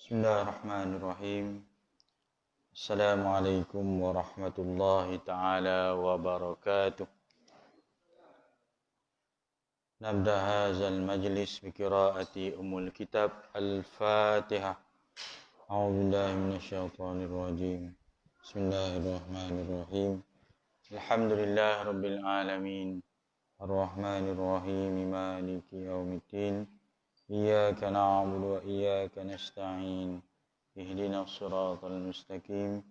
Bismillahirrahmanirrahim. Assalamualaikum warahmatullahi taala wabarakatuh. Nabda hadzal majlis bi qiraati ummul kitab Al-Fatihah. A'udzu billahi minasyaitonir rajim. Bismillahirrahmanirrahim. Alhamdulillahirabbil alamin. Arrahmanir rahim. Maliki yaumiddin. Iyyaka na'budu wa iyyaka nasta'in. Ihdinas siratal mustaqim.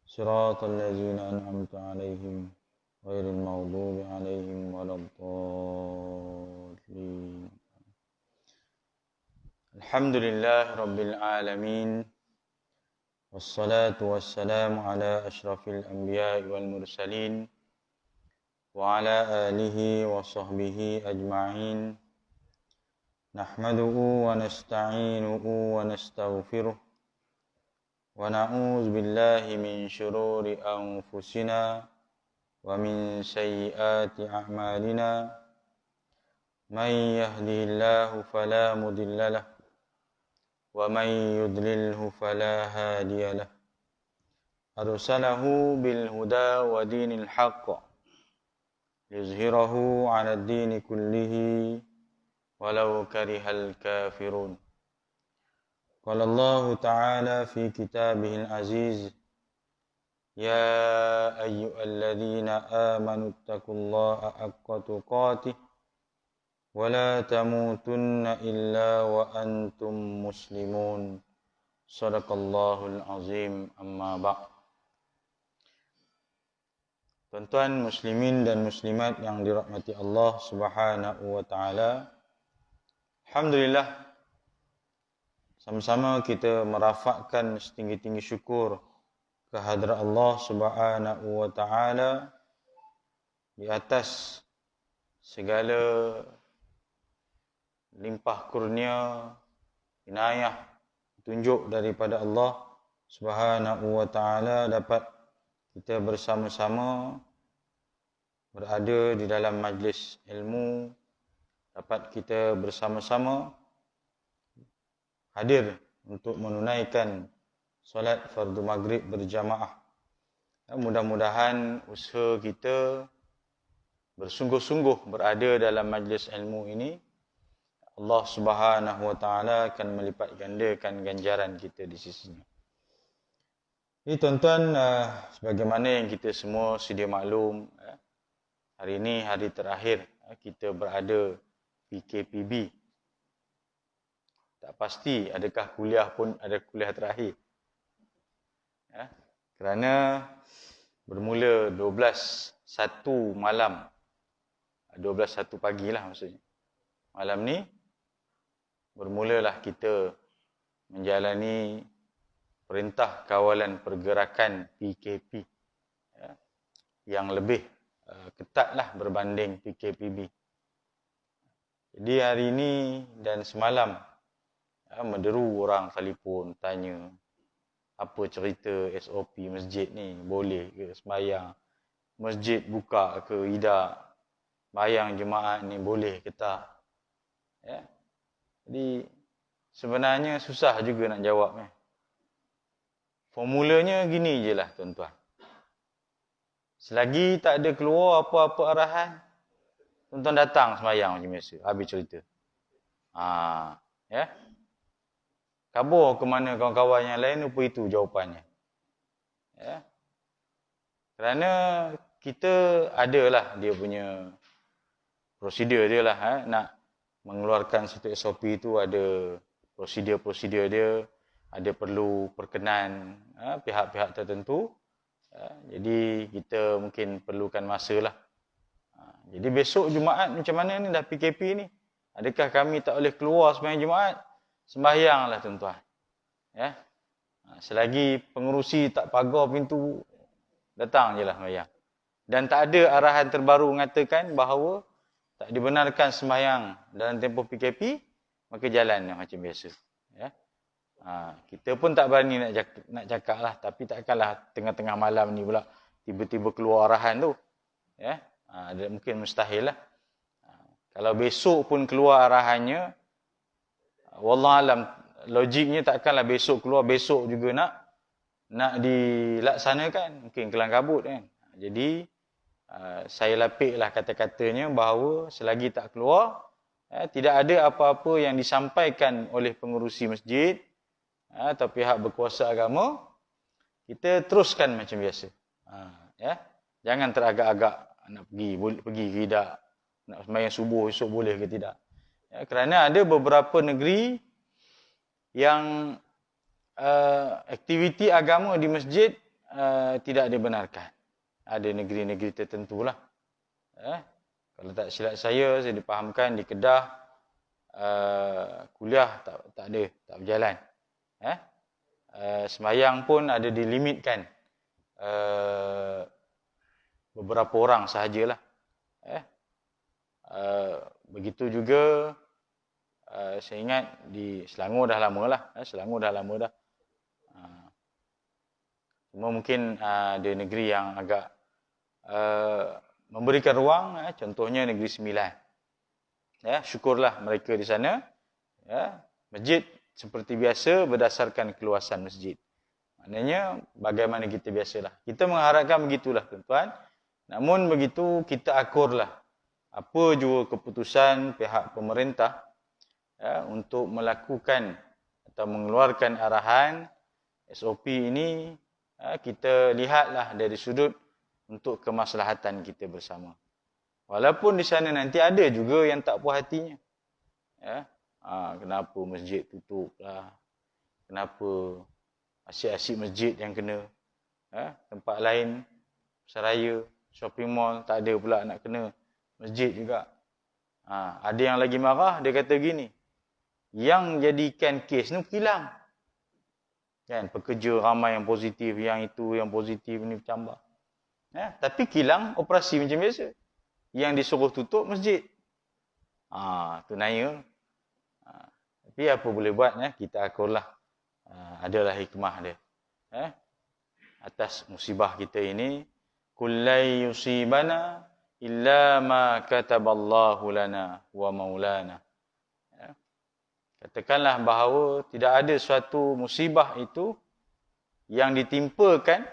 Siratal ladzina an'amta 'alaihim ghairil maghdubi 'alaihim waladdallin. Alhamdulillahirabbil alamin. Wassalatu wassalamu ala asyrafil anbiya'i wal mursalin wa ala alihi wa sahbihi ajma'in. Nahmaduhu wa nasta'inuhu wa nastaghfiruh wa na'udzu billahi min shururi anfusina wa min sayyiati a'malina. Man yahdihillahu fala mudilla lahu wa man yudlilhu fala hadiya lahu. Arsalahu bil huda wa dinil haqq liyuzhirahu 'ala ad-dini kullihi walau karihal kafirun. Qala Allah Ta'ala fi kitabihil aziz, ya ayyuhalladzina amanu taqullaha haqqa tuqatih wa la tamutunna illa wa antum muslimun. Shadaqallahul azim. Amma ba'd. Tuan-tuan muslimin dan muslimat yang dirahmati Allah Subhanahu wa taala, alhamdulillah, sama-sama kita merafakkan setinggi-tinggi syukur kehadrat Allah Subhanahu wa taala di atas segala limpah kurnia, inayah, tunjuk daripada Allah Subhanahu wa taala dapat kita bersama-sama berada di dalam majlis ilmu, dapat kita bersama-sama hadir untuk menunaikan solat fardu maghrib berjamaah. Mudah-mudahan usaha kita bersungguh-sungguh berada dalam majlis ilmu ini, Allah Subhanahu wa taala akan melipat gandakan ganjaran kita di sisinya. Ini tuan-tuan, sebagaimana yang kita semua sedia maklum, hari ini hari terakhir kita berada PKPB. Tak pasti adakah kuliah pun ada kuliah terakhir. Kerana bermula 12.1 malam. 12.1 pagi lah maksudnya. Malam ni bermulalah kita menjalani Perintah Kawalan Pergerakan PKP yang lebih ketatlah berbanding PKPB. Jadi hari ini dan semalam menderu orang telefon tanya apa cerita SOP masjid ni, boleh ke sembahyang masjid buka ke tidak, sembahyang jemaat ni boleh ke tak. Jadi sebenarnya susah juga nak jawab. Formulanya gini je lah tuan-tuan. Selagi tak ada keluar apa-apa arahan, tuan-tuan datang sembahyang macam biasa. Habis cerita. Kabur ke mana kawan-kawan yang lain, rupa itu jawapannya. Kerana kita adalah dia punya prosedur dia lah. Nak mengeluarkan satu SOP itu ada prosedur-prosedur dia. Ada perlu perkenan pihak-pihak tertentu. Jadi kita mungkin perlukan masa lah. Jadi besok Jumaat macam mana ni, dah PKP ni? Adakah kami tak boleh keluar sembahyang Jumaat? Sembahyanglah tuan-tuan. Selagi pengerusi tak pagar pintu, datang je lah sembahyang. Dan tak ada arahan terbaru mengatakan bahawa tak dibenarkan sembahyang dalam tempoh PKP, maka jalan macam biasa. Kita pun tak berani nak cakap lah. Tapi takkanlah tengah-tengah malam ni pula tiba-tiba keluar arahan tu. Mungkin mustahil lah. Kalau besok pun keluar arahannya, wallahualam logiknya takkanlah besok keluar, besok juga nak dilaksanakan. Mungkin kelang kabut kan. Jadi, saya lapiklah kata-katanya bahawa selagi tak keluar, tidak ada apa-apa yang disampaikan oleh pengerusi masjid atau pihak berkuasa agama, kita teruskan macam biasa. Ya. Jangan teragak-agak nak pergi, boleh pergi ke tidak, nak sembahyang subuh esok boleh ke tidak. Ya, kerana ada beberapa negeri yang aktiviti agama di masjid tidak dibenarkan. Ada negeri-negeri tertentulah. Kalau tak silap saya dipahamkan di Kedah kuliah tak ada, tak berjalan. Sembahyang pun ada dilimitkan beberapa orang sahajalah. Begitu juga saya ingat di Selangor dah lama lah. Selangor dah lama dah. Cuma mungkin ada negeri yang agak memberikan ruang, contohnya Negeri Sembilan. Syukurlah mereka di sana. Masjid seperti biasa berdasarkan keluasan masjid. Maknanya bagaimana kita biasalah. Kita mengharapkan begitulah tuan-tuan. Namun begitu kita akurlah apa juga keputusan pihak pemerintah untuk melakukan atau mengeluarkan arahan SOP ini, kita lihatlah dari sudut untuk kemaslahatan kita bersama. Walaupun di sana nanti ada juga yang tak puas hatinya. Kenapa masjid tutup lah? Kenapa asyik-asyik masjid yang kena? Tempat lain, pasaraya, shopping mall, tak ada pula nak kena. Masjid juga. Ada yang lagi marah, dia kata gini, yang jadikan kes ni kilang. Kan, pekerja ramai yang positif, yang itu, yang positif ni bercambah. Tapi kilang operasi macam biasa. Yang disuruh tutup masjid. Tu naya. Tapi apa boleh buat, kita akurlah. Adalah hikmah dia. Atas musibah kita ini, kullai yusibana illa ma kataballahu lana wa maulana. Katakanlah bahawa tidak ada suatu musibah itu yang ditimpakan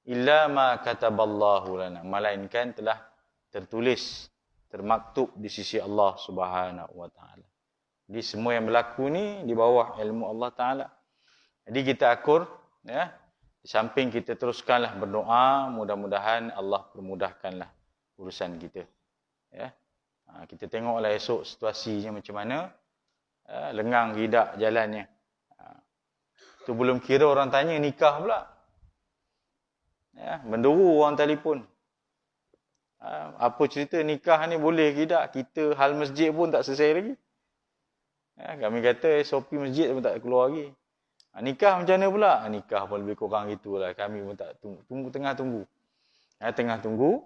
illa ma kataballahu lana, melainkan telah tertulis, termaktub di sisi Allah Subhanahu wa taala. Jadi semua yang berlaku ni di bawah ilmu Allah Taala. Jadi kita akur, di samping kita teruskanlah berdoa, mudah-mudahan Allah permudahkanlah urusan kita. Kita tengoklah esok situasinya macam mana, lengang tidak jalannya. Tu belum kira orang tanya nikah pula. Menduru orang telefon. Apa cerita nikah ni boleh ke tidak? Kita hal masjid pun tak selesai lagi. Kami kata SOP masjid pun tak keluar lagi. Nikah macam mana pula? Nikah pun lebih kurang gitulah. Kami pun tak tengah tunggu. Tengah tunggu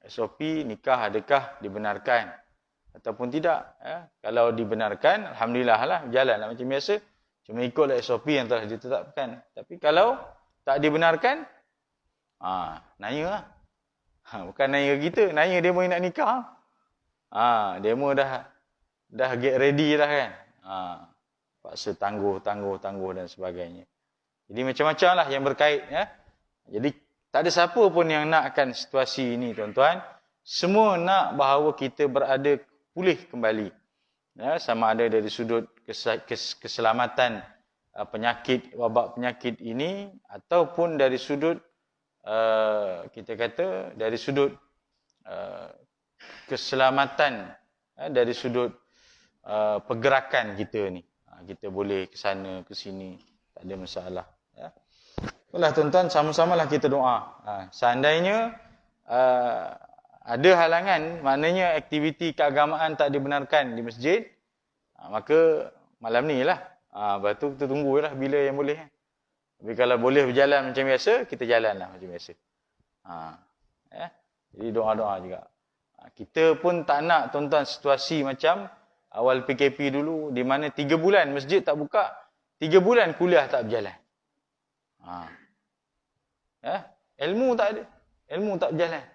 SOP nikah adakah dibenarkan ataupun tidak. Kalau dibenarkan, alhamdulillah lah, jalanlah macam biasa. Cuma ikutlah SOP yang telah ditetapkan. Tapi kalau tak dibenarkan, naya lah. Bukan naya kita, naya dia nak nikah. Demo dah get ready dah kan. Paksa tangguh dan sebagainya. Jadi macam-macam lah yang berkait. Jadi tak ada siapa pun yang nakkan situasi ini tuan-tuan. Semua nak bahawa kita berada pulih kembali. Sama ada dari sudut keselamatan penyakit, wabak penyakit ini, ataupun dari sudut kita kata dari sudut keselamatan, dari sudut pergerakan kita ni. Kita boleh ke sana ke sini, tak ada masalah. Itulah tuan-tuan, sama-samalah kita doa. Seandainya ada halangan, maknanya aktiviti keagamaan tak dibenarkan di masjid, maka malam ni lah. Lepas tu kita tunggulah bila yang boleh. Tapi kalau boleh berjalan macam biasa, kita jalanlah macam biasa. Jadi doa-doa juga. Kita pun tak nak tuan-tuan situasi macam awal PKP dulu, di mana 3 bulan masjid tak buka, 3 bulan kuliah tak berjalan. Ilmu tak ada, ilmu tak berjalan.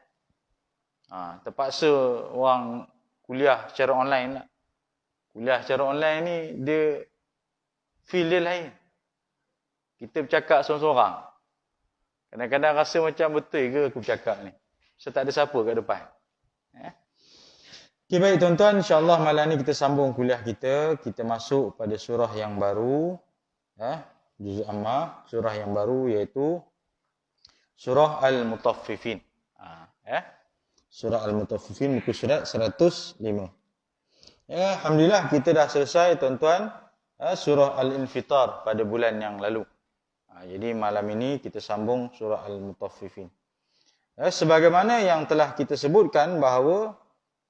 Terpaksa orang kuliah secara online lah. Kuliah secara online ni dia Feel dia lain. Kita bercakap seorang-seorang. Kadang-kadang rasa macam betul ke aku bercakap ni. So tak ada siapa kat depan. Okay, baik tuan-tuan, insyaAllah malam ni kita sambung kuliah kita. Kita masuk pada surah yang baru. Juz' Amma, surah yang baru iaitu surah Al-Mutaffifin. Surah Al-Mutaffifin, muka surat 105. Alhamdulillah kita dah selesai tuan-tuan surah Al-Infitar pada bulan yang lalu. Jadi malam ini kita sambung surah Al-Mutaffifin. Sebagaimana yang telah kita sebutkan bahawa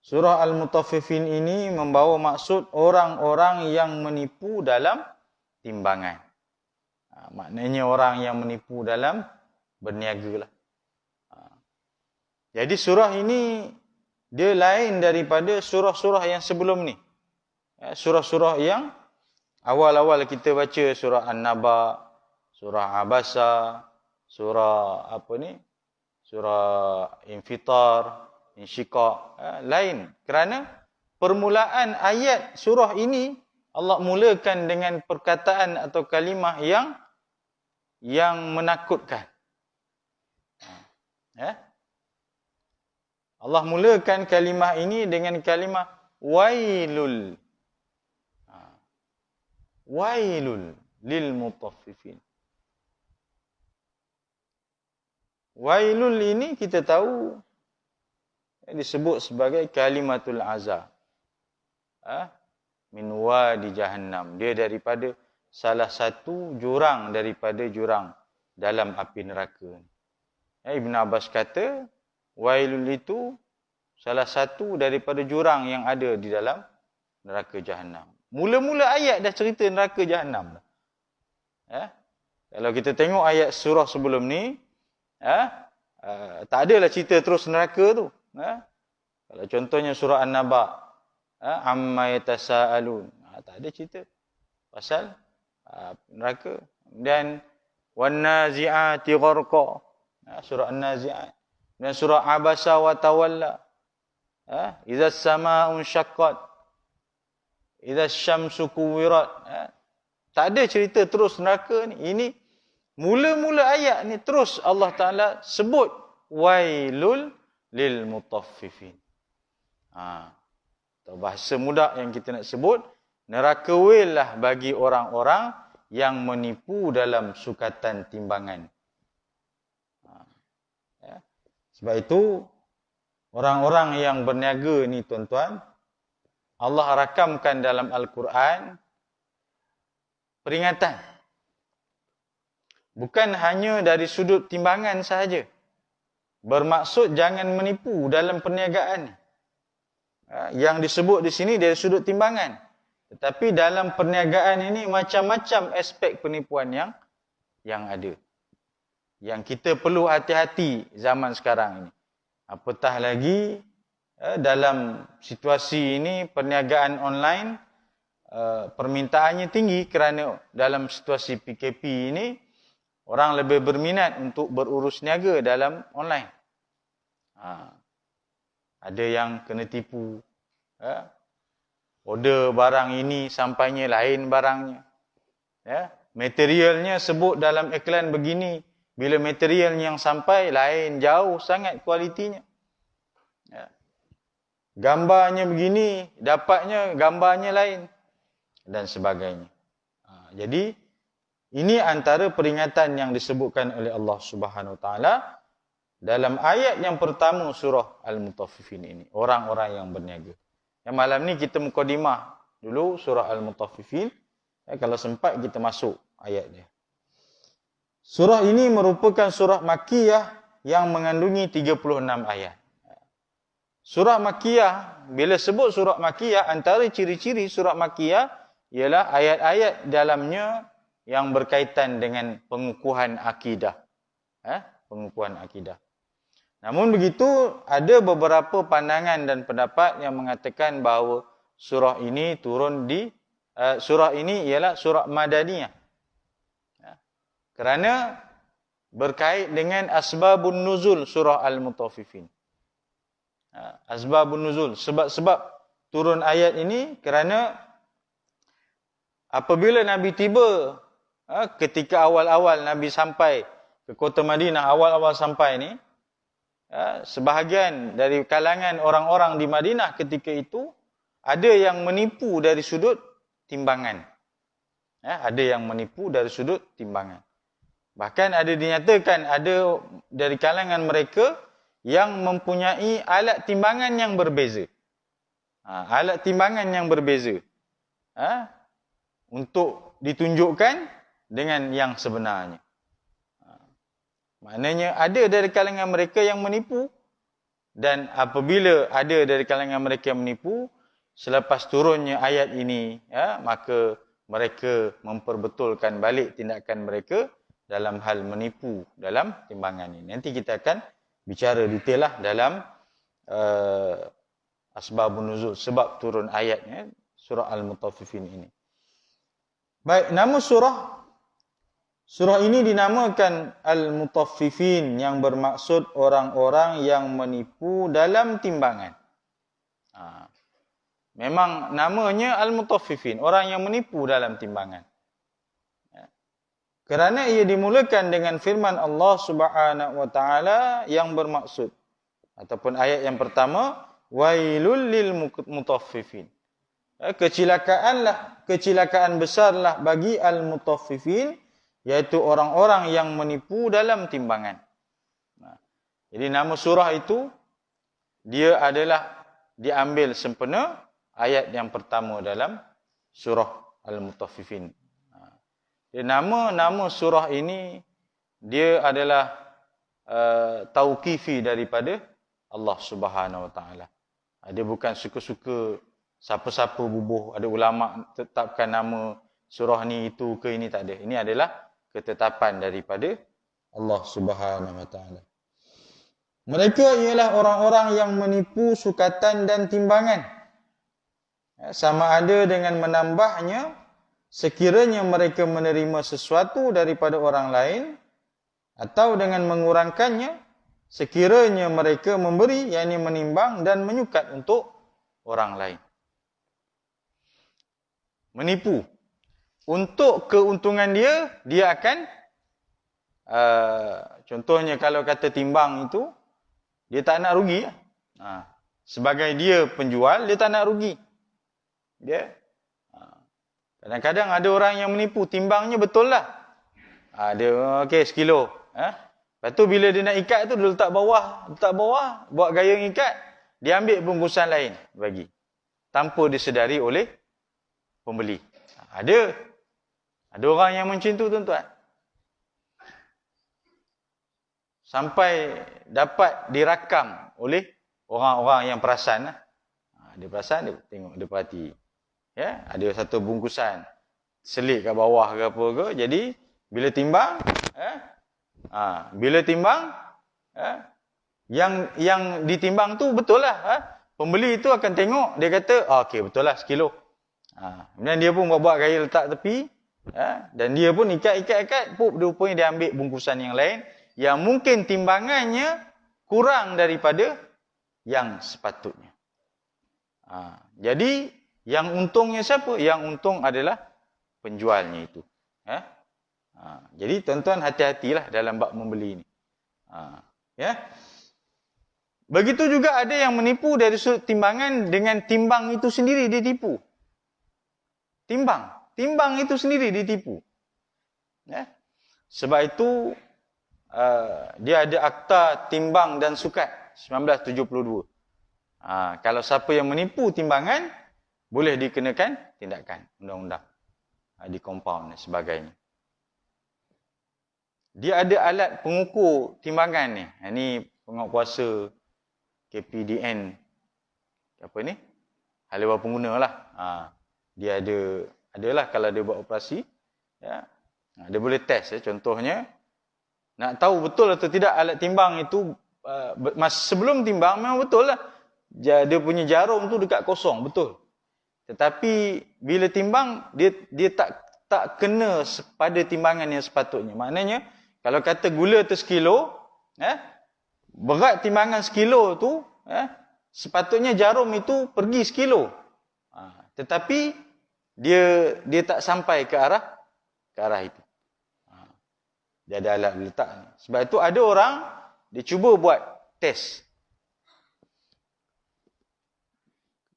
surah Al-Mutaffifin ini membawa maksud orang-orang yang menipu dalam timbangan. Maknanya orang yang menipu dalam berniaga lah. Jadi surah ini dia lain daripada surah-surah yang sebelum ni. Surah-surah yang awal-awal kita baca, surah An-Naba, surah Abasa, surah surah Infitar, Insyiqaq, lain. Kerana permulaan ayat surah ini Allah mulakan dengan perkataan atau kalimah yang menakutkan. Allah mulakan kalimah ini dengan kalimah wailul. Wailul lil mutaffifin. Wailul ini kita tahu disebut sebagai kalimatul azab. Min wadi jahannam. Dia daripada salah satu jurang daripada jurang dalam api neraka. Ibn Abbas kata, wailul itu salah satu daripada jurang yang ada di dalam neraka jahannam. Mula-mula ayat dah cerita neraka jahannam. Kalau kita tengok ayat surah sebelum ni, tak adalah cerita terus neraka tu. Kalau contohnya surah An-Naba, amma yatasaalun, tak ada cerita pasal neraka. Dan wan nazi'ati gharqa, surah An-Nazi'at. Dan surah Abasa wa Tawalla, idza as-samaa'u syaqqat, idza asy-syamsu kuwirat. Tak ada cerita terus neraka ni. Ini mula-mula ayat ni terus Allah Ta'ala sebut wailul lil mutaffifin. Atau bahasa mudah yang kita nak sebut, neraka wail lah bagi orang-orang yang menipu dalam sukatan timbangan. Sebab itu orang-orang yang berniaga ni tuan-tuan, Allah rakamkan dalam Al-Quran peringatan. Bukan hanya dari sudut timbangan sahaja. Bermaksud jangan menipu dalam perniagaan. Yang disebut di sini dari sudut timbangan. Tetapi dalam perniagaan ini macam-macam aspek penipuan yang ada. Yang kita perlu hati-hati zaman sekarang ini. Apatah lagi dalam situasi ini perniagaan online permintaannya tinggi kerana dalam situasi PKP ini orang lebih berminat untuk berurus niaga dalam online. Ada yang kena tipu. Order barang ini sampainya lain barangnya. Materialnya sebut dalam iklan begini. Bila material yang sampai lain, jauh sangat kualitinya. Gambarnya begini, dapatnya gambarnya lain. Dan sebagainya. Jadi, ini antara peringatan yang disebutkan oleh Allah Subhanahu Wa Taala dalam ayat yang pertama surah Al-Mutaffifin ini. Orang-orang yang berniaga. Yang malam ni kita mukadimah dulu surah Al-Mutaffifin. Kalau sempat kita masuk ayat dia. Surah ini merupakan surah Makkiyah yang mengandungi 36 ayat. Surah Makkiyah, bila sebut surah Makkiyah, antara ciri-ciri surah Makkiyah ialah ayat-ayat dalamnya yang berkaitan dengan pengukuhan akidah. Pengukuhan akidah. Namun begitu, ada beberapa pandangan dan pendapat yang mengatakan bahawa surah ini surah ini ialah surah Madaniyah. Kerana berkait dengan asbabun nuzul surah Al-Mutaffifin. Asbabun nuzul, sebab-sebab turun ayat ini kerana apabila Nabi tiba, ketika awal-awal Nabi sampai ke kota Madinah, awal-awal sampai ni, sebahagian dari kalangan orang-orang di Madinah ketika itu ada yang menipu dari sudut timbangan. Ada yang menipu dari sudut timbangan. Bahkan ada dinyatakan ada dari kalangan mereka yang mempunyai alat timbangan yang berbeza. Alat timbangan yang berbeza. Untuk ditunjukkan dengan yang sebenarnya. Maknanya ada dari kalangan mereka yang menipu, dan apabila ada dari kalangan mereka yang menipu, selepas turunnya ayat ini, maka mereka memperbetulkan balik tindakan mereka dalam hal menipu dalam timbangan ini. Nanti kita akan bicara detail lah dalam asbabun nuzul, sebab turun ayatnya, surah Al-Mutaffifin ini. Baik, nama surah ini dinamakan Al-Mutaffifin, yang bermaksud orang-orang yang menipu dalam timbangan. Memang namanya Al-Mutaffifin, orang yang menipu dalam timbangan. Kerana ia dimulakan dengan firman Allah Subhanahu wa taala yang bermaksud, ataupun ayat yang pertama, wailul lil mutaffifin. Kecelakaan besarlah bagi al-mutaffifin, iaitu orang-orang yang menipu dalam timbangan. Jadi nama surah itu, dia adalah diambil sempena ayat yang pertama dalam surah Al-Mutaffifin. Nama surah ini, dia adalah tauqifi daripada Allah Subhanahu Wa Taala. Dia bukan suka-suka siapa-siapa bubuh, ada ulama tetapkan nama surah ni itu ke ini, tak ada. Ini adalah ketetapan daripada Allah Subhanahu Wa Taala. Mereka ialah orang-orang yang menipu sukatan dan timbangan. Sama ada dengan menambahnya sekiranya mereka menerima sesuatu daripada orang lain, atau dengan mengurangkannya sekiranya mereka memberi, yakni menimbang dan menyukat untuk orang lain. Menipu. Untuk keuntungan dia akan, contohnya kalau kata timbang itu, dia tak nak rugi. Sebagai dia penjual, dia tak nak rugi. Kadang-kadang ada orang yang menipu, timbangnya betul lah. Dia, okey, sekilo. Lepas tu bila dia nak ikat tu, dia letak bawah, buat gaya ikat, dia ambil bungkusan lain bagi. Tanpa disedari oleh pembeli. Ada orang yang macam tu, tuan-tuan. Sampai dapat dirakam oleh orang-orang yang perasan. Dia perasan, dia tengok, dia perhati. Ada satu bungkusan selit kat bawah ke apa ke. Jadi bila timbang, yang ditimbang tu betul lah. Pembeli tu akan tengok, dia kata, okey, betul lah, sekilo. Kemudian dia pun buat gaya letak tepi, dan dia pun ikat, rupanya dia ambil bungkusan yang lain, yang mungkin timbangannya kurang daripada yang sepatutnya. Jadi yang untungnya siapa? Yang untung adalah penjualnya itu. Jadi tuan-tuan hati-hatilah dalam bab membeli ini. Begitu juga ada yang menipu dari sudut timbangan, dengan timbang itu sendiri dia tipu. Timbang itu sendiri ditipu. Sebab itu dia ada Akta Timbang dan Sukat 1972. Kalau siapa yang menipu timbangan, boleh dikenakan tindakan undang-undang di compound dan sebagainya. Dia ada alat pengukur timbangan ni. Ini penguatkuasa KPDN. Apa ni? Haluan pengguna lah. Dia adalah kalau dia buat operasi, dia boleh test. Contohnya, nak tahu betul atau tidak alat timbang itu, sebelum timbang memang betul lah. Dia punya jarum tu dekat kosong, betul. Tetapi bila timbang, dia tak kena pada timbangan yang sepatutnya. Maknanya, kalau kata gula tu sekilo, berat timbangan sekilo tu, sepatutnya jarum itu pergi sekilo. Tetapi dia tak sampai ke arah itu. Dia ada alat letak. Sebab itu ada orang dia cuba buat test.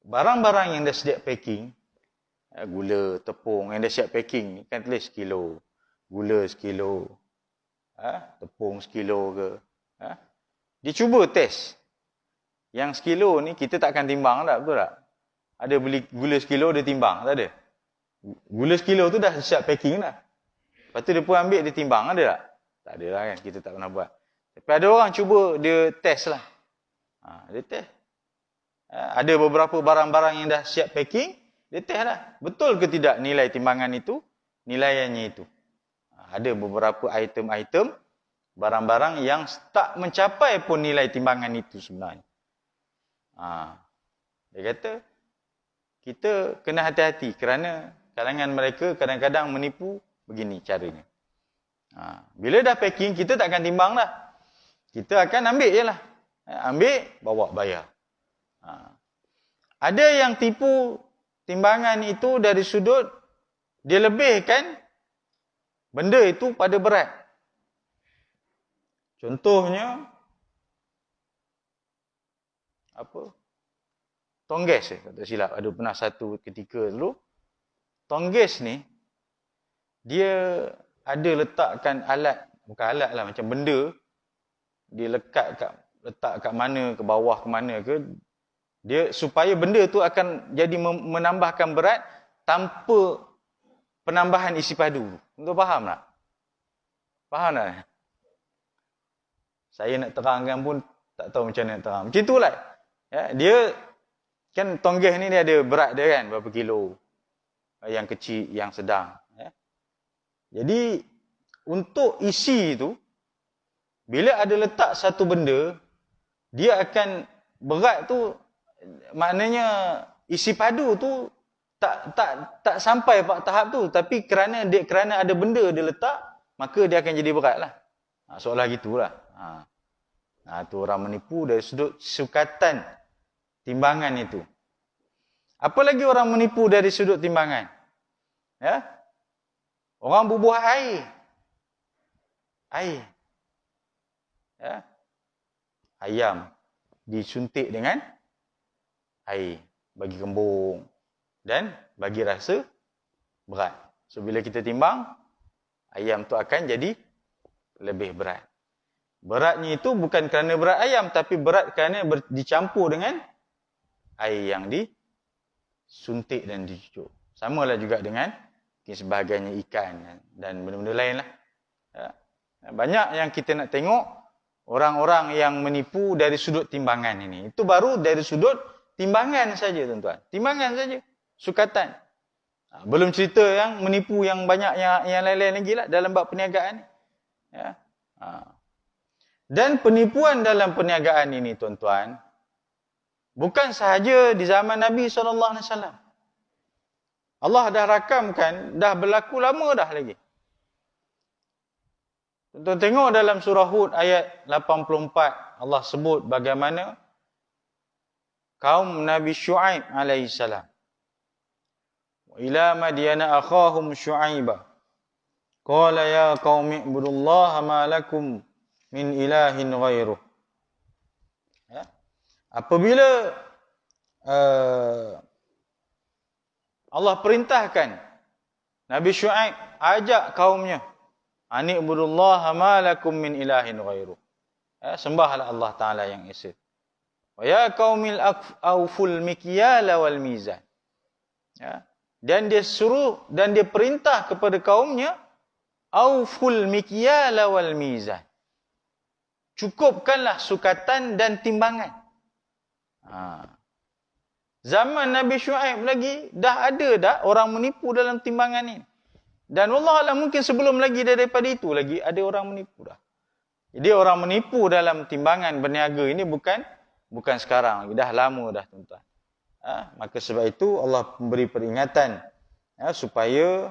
Barang-barang yang dah sedia packing, gula, tepung yang dah siap packing, kan tulis sekilo. Gula sekilo, tepung sekilo ke. Dia cuba test. Yang sekilo ni kita takkan timbang tak, betul tak? Ada beli gula sekilo dia timbang, tak ada? Gula sekilo tu dah siap packing dah. Lepas tu dia pun ambil dia timbang, ada tak? Tak ada lah kan, kita tak pernah buat. Tapi ada orang cuba dia test lah. Dia test. Ada beberapa barang-barang yang dah siap packing, dia test lah. Betul ke tidak nilai timbangan itu, nilaiannya itu. Ada beberapa item-item, barang-barang yang tak mencapai pun nilai timbangan itu sebenarnya. Dia kata, kita kena hati-hati kerana kalangan mereka kadang-kadang menipu begini caranya. Bila dah packing, kita takkan timbang dah. Kita akan ambil je lah. Ambil, bawa bayar. Ada yang tipu timbangan itu dari sudut, dia lebihkan benda itu pada berat. Contohnya, tongges, tak silap. Ada pernah satu ketika dulu, tongges ni, dia ada letakkan alat, bukan alat lah, macam benda, dia letak kat mana, ke bawah ke mana ke, dia supaya benda tu akan jadi menambahkan berat tanpa penambahan isi padu. Tuan faham tak? Faham tak? Saya nak terangkan pun tak tahu macam mana nak terang. Macam itulah. Dia kan tonggeh ni dia ada berat dia kan, berapa kilo. Yang kecil, yang sedang. Jadi untuk isi tu, bila ada letak satu benda, dia akan berat tu, maknanya isi padu tu tak sampai tahap tu, tapi kerana ada benda dia letak, maka dia akan jadi berat lah. Seolah gitulah. Tu orang menipu dari sudut sukatan timbangan itu. Apa lagi orang menipu dari sudut timbangan? Orang bubuh air. Ayam disuntik dengan air bagi kembung dan bagi rasa berat. So bila kita timbang, ayam tu akan jadi lebih berat. Beratnya itu bukan kerana berat ayam, tapi berat kerana dicampur dengan air yang disuntik dan dicucuk. Samalah juga dengan sebahagiannya ikan dan benda-benda lain lah. Banyak yang kita nak tengok orang-orang yang menipu dari sudut timbangan ini. Itu baru dari sudut timbangan saja, tuan-tuan. Timbangan saja. Sukatan. Belum cerita yang menipu yang banyak yang lain-lain lagi lah dalam bab perniagaan. Dan penipuan dalam perniagaan ini, tuan-tuan, bukan sahaja di zaman Nabi SAW. Allah dah rakamkan, dah berlaku lama dah lagi. Tuan-tuan tengok dalam surah Hud ayat 84, Allah sebut bagaimana kaum Nabi Syuaib alaihissalam. Wa ila Madyana akhahum Syuaiba. Qala ya qaumi ibudullaha ma lakum min ilahin ghairuh. Apabila Allah perintahkan Nabi Syuaib ajak kaumnya, ani ibudullaha ma lakum min ilahin ghairuh. Sembahlah Allah Taala yang esa. Wa ya qaumil auful mikyala wal mizan. Dan dia suruh dan dia perintah kepada kaumnya auful mikyala wal mizan. Cukupkanlah sukatan dan timbangan. Zaman Nabi Syuaib lagi dah ada orang menipu dalam timbangan ini. Dan wallahualam mungkin sebelum lagi daripada itu lagi ada orang menipu dah. Jadi orang menipu dalam timbangan berniaga ini bukan sekarang lagi, dah lama dah, tuan-tuan. Maka sebab itu Allah memberi peringatan supaya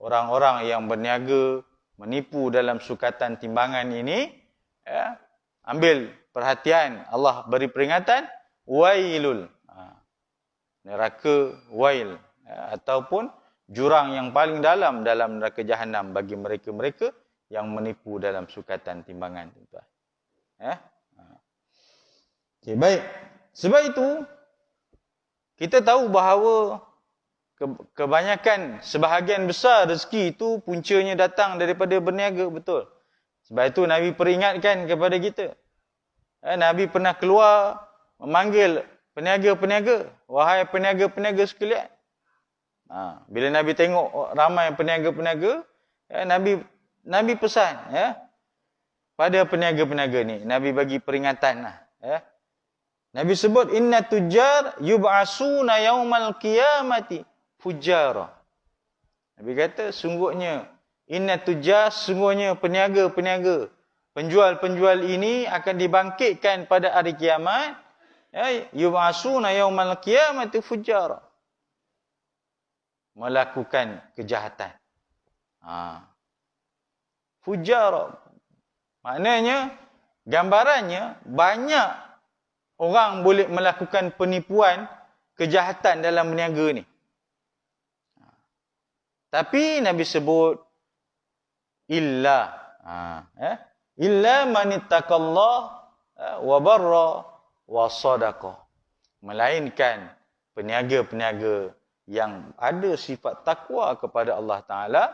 orang-orang yang berniaga menipu dalam sukatan timbangan ini, ambil perhatian. Allah beri peringatan, wailul. Neraka wail. ataupun jurang yang paling dalam neraka jahanam bagi mereka-mereka yang menipu dalam sukatan timbangan, tuan-tuan. Okay, baik. Sebab itu kita tahu bahawa kebanyakan, sebahagian besar rezeki itu puncanya datang daripada berniaga, betul. Sebab itu Nabi peringatkan kepada kita. Nabi pernah keluar memanggil peniaga-peniaga, wahai peniaga-peniaga sekalian. Bila Nabi tengok ramai peniaga-peniaga, Nabi pesan pada peniaga-peniaga ni, Nabi bagi peringatan lah. Nabi sebut inna tujjar yub'asuna yaumal qiyamati fujjara. Nabi kata sungguhnya inna tujjar, sungguhnya peniaga-peniaga, penjual-penjual ini akan dibangkitkan pada hari kiamat, yub'asuna yaumal qiyamati fujjara, melakukan kejahatan. Fujjara maknanya, gambarannya banyak orang boleh melakukan penipuan, kejahatan dalam berniaga ni. Tapi Nabi sebut illa man ittaqallah wa barra wa sadaqa. Melainkan peniaga-peniaga yang ada sifat takwa kepada Allah Ta'ala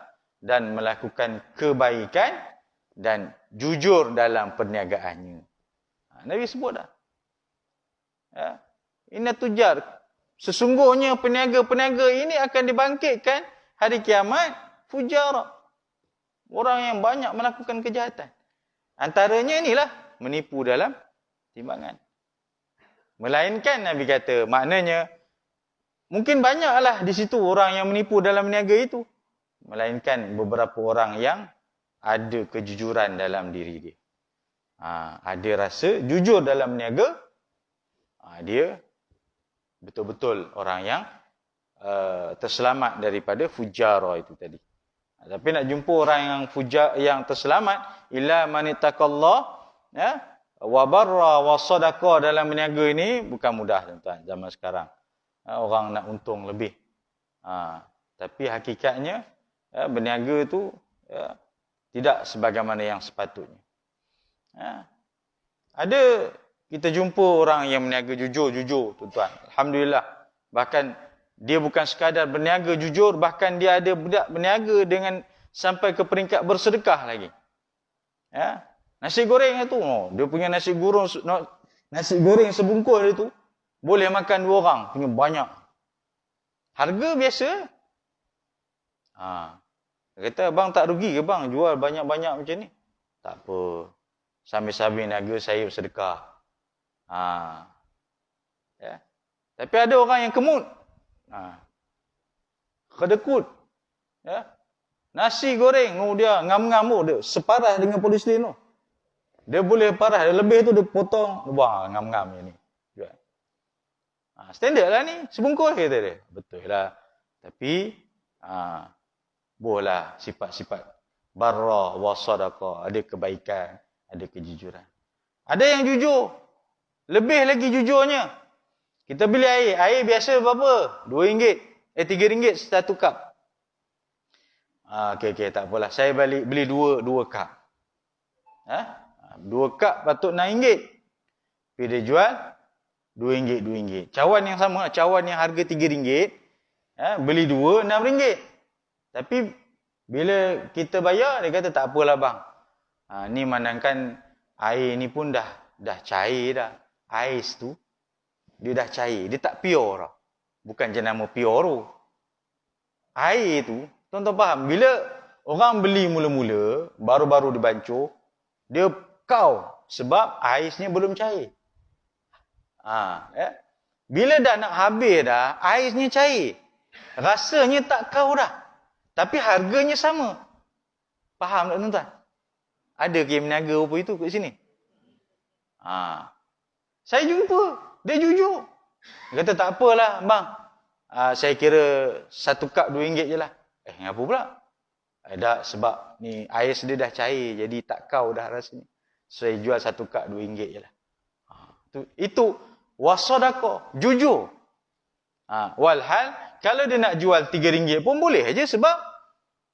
dan melakukan kebaikan dan jujur dalam perniagaannya. Nabi sebut dah. Inna tujar, sesungguhnya peniaga-peniaga ini akan dibangkitkan hari kiamat fujara, orang yang banyak melakukan kejahatan. Antaranya inilah menipu dalam timbangan. Melainkan Nabi kata, maknanya mungkin banyaklah di situ orang yang menipu dalam niaga itu, melainkan beberapa orang yang ada kejujuran dalam diri dia. Ada rasa jujur dalam niaga, dia betul-betul orang yang terselamat daripada fujara itu tadi. Tapi nak jumpa orang yang yang terselamat, illa man ittaqallah wa barra wa sadaqa dalam berniaga ini bukan mudah, tuan-tuan, zaman sekarang. Orang nak untung lebih. Tapi hakikatnya berniaga itu tidak sebagaimana yang sepatutnya. Ada kita jumpa orang yang berniaga jujur, tuan-tuan. Alhamdulillah. Bahkan dia bukan sekadar berniaga jujur, bahkan dia ada budak berniaga dengan sampai ke peringkat bersedekah lagi. Nasi goreng itu, dia punya nasi goreng sebungkus dia tu boleh makan 2 orang, punya banyak. Harga biasa. Dia kata, bang tak rugi ke bang jual banyak-banyak macam ni? Tak apa. Sambil-sambil niaga saya bersedekah. Tapi ada orang yang kemut. Kedekut. Nasi goreng dia ngam-ngam dia separas dengan polislin tu. Dia boleh parah, dia lebih tu dia potong, dia buang ngam-ngam ni. Standard lah ni, sebungkus kata dia. Betul lah. Tapi bolehlah sifat-sifat barra wa sadaqa, ada kebaikan, ada kejujuran. Ada yang jujur. Lebih lagi jujurnya. Kita beli air biasa berapa? RM2, RM3 satu kap. Okey, tak apalah. Saya beli dua kap. 2 kap patut RM6. Tapi dia jual RM2. Cawan yang sama, cawan yang harga RM3, beli 2 RM6. Tapi bila kita bayar, dia kata tak apalah bang. Ni manangkan air ni pun dah cair dah. Ais tu dia dah cair, dia tak pure tau. Bukan jenama pure tu. Air tu, tuan-tuan faham, bila orang beli mula-mula, baru-baru dibancur, dia kau sebab aisnya belum cair. Bila dah nak habis dah, aisnya cair. Rasanya tak kau dah. Tapi harganya sama. Faham tak tuan-tuan? Ada ke meniaga apa itu kat sini? Saya jumpa, dia jujur. Dia kata tak apalah bang. Saya kira 1 kap RM2 je lah. Ngapa pula? Dah sebab ni air dia dah cair, jadi tak kau dah rasanya. Saya jual 1 kap RM2 je lah. Itu wasadaqa, jujur. Walhal, kalau dia nak jual RM3 pun boleh aja sebab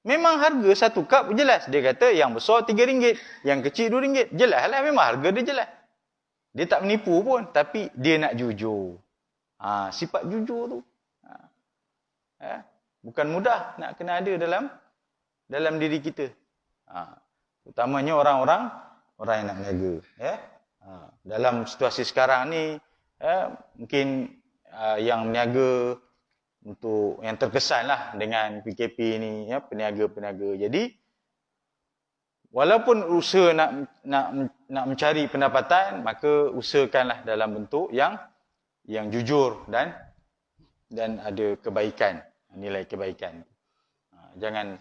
memang harga satu cup jelas. Dia kata yang besar RM3, yang kecil RM2. Jelas lah, memang harga dia jelas. Dia tak menipu pun, tapi dia nak jujur. Sifat jujur tu. Bukan mudah nak kena ada dalam diri kita. Utamanya orang yang nak berniaga. Dalam situasi sekarang ni, mungkin yang berniaga untuk yang terkesan lah dengan PKP ni, peniaga-peniaga. Jadi, walaupun usaha nak mencari pendapatan, maka usahakanlah dalam bentuk yang jujur dan ada kebaikan, nilai kebaikan. Jangan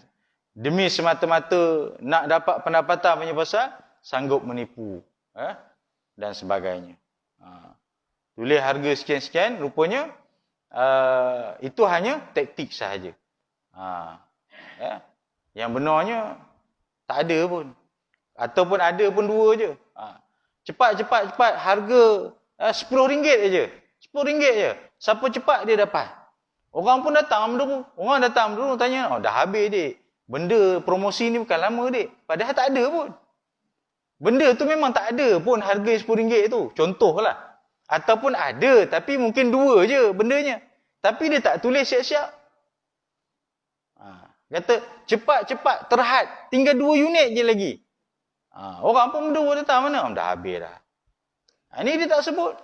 demi semata-mata nak dapat pendapatan punya pasal, sanggup menipu dan sebagainya. Tulis harga sekian-sekian, rupanya itu hanya taktik sahaja. Yang benarnya tak ada pun. Ataupun ada pun dua je. Cepat, harga RM10 je. RM10 je. Siapa cepat dia dapat. Orang pun datang dulu tanya, dah habis dik. Benda promosi ni bukan lama dik. Padahal tak ada pun. Benda tu memang tak ada pun harga RM10 tu. Contohlah. Ataupun ada, tapi mungkin dua je bendanya. Tapi dia tak tulis siap-siap. Kata, cepat, terhad. Tinggal 2 unit je lagi. Orang pun berdua datang mana? Dah habis dah. Ini dia tak sebut.